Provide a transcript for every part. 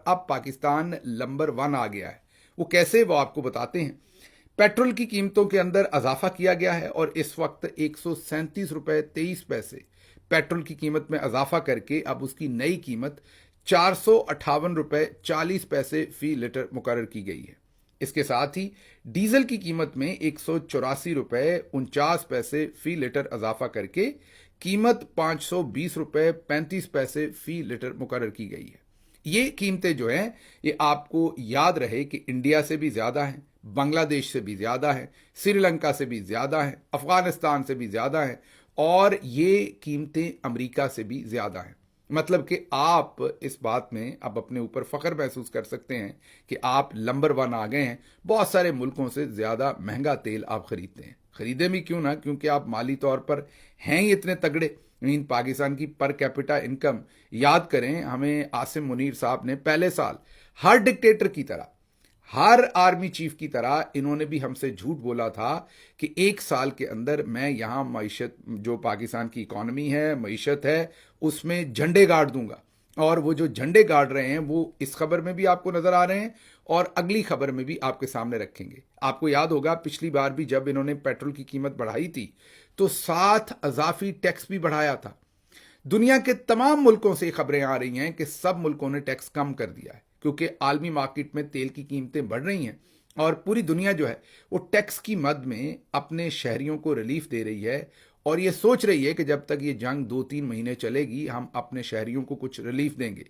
अब पाकिस्तान नंबर 1 आ गया है। वो कैसे, वो आपको बताते हैं। पेट्रोल की कीमतों के अंदर इजाफा किया गया है और इस वक्त 137 रुपए 23 पैसे पेट्रोल की कीमत में इजाफा करके अब उसकी नई कीमत 458 रुपए 40 पैसे फी लीटर मुकर्रर की गई है। इसके साथ ही डीजल की कीमत में 184 रुपए 49 पैसे फी लीटर इजाफा करके कीमत 520 रुपए 35 पैसे फी लीटर मुकर्रर की गई है। ये कीमतें जो हैं, ये आपको याद रहे कि इंडिया से भी ज़्यादा हैं, बांग्लादेश से भी ज़्यादा है, श्रीलंका से भी ज़्यादा है, अफगानिस्तान से भी ज़्यादा है और ये कीमतें अमेरिका से भी ज़्यादा हैं। मतलब कि आप इस बात में अब अपने ऊपर फ़ख्र महसूस कर सकते हैं कि आप नंबर 1 आ गए हैं। बहुत सारे मुल्कों से ज़्यादा महंगा तेल आप खरीदते हैं। खरीदे भी क्यों ना, क्योंकि आप माली तौर पर हैं ही इतने तगड़े। मीन पाकिस्तान की पर कैपिटा इनकम याद करें, हमें आसिम मुनीर साहब ने पहले साल हर डिक्टेटर की तरह, हर आर्मी चीफ की तरह इन्होंने भी हमसे झूठ बोला था कि 1 साल के अंदर मैं यहां मईशत, जो पाकिस्तान की इकॉनमी है, मईशत है, उसमें झंडे गाड़ दूंगा। और वो जो झंडे गाड़ रहे हैं वो इस खबर में भी आपको नजर आ रहे हैं और अगली खबर में भी आपके सामने रखेंगे। आपको याद होगा पिछली बार भी जब इन्होंने पेट्रोल की कीमत बढ़ाई थी तो साथ अजाफी टैक्स भी बढ़ाया था। दुनिया के तमाम मुल्कों से खबरें आ रही हैं कि सब मुल्कों ने टैक्स कम कर दिया है क्योंकि आलमी मार्केट में तेल की कीमतें बढ़ रही हैं और पूरी दुनिया जो है वो टैक्स की मद में अपने शहरियों को रिलीफ दे रही है और ये सोच रही है कि जब तक ये जंग 2-3 महीने चलेगी हम अपने शहरियों को कुछ रिलीफ देंगे।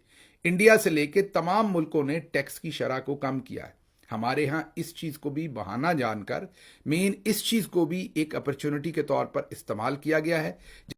इंडिया से लेके तमाम मुल्कों ने टैक्स की शरह को कम किया है। हमारे यहाँ इस चीज़ को भी बहाना जानकर, मेन इस चीज़ को भी एक अपॉर्चुनिटी के तौर पर इस्तेमाल किया गया है।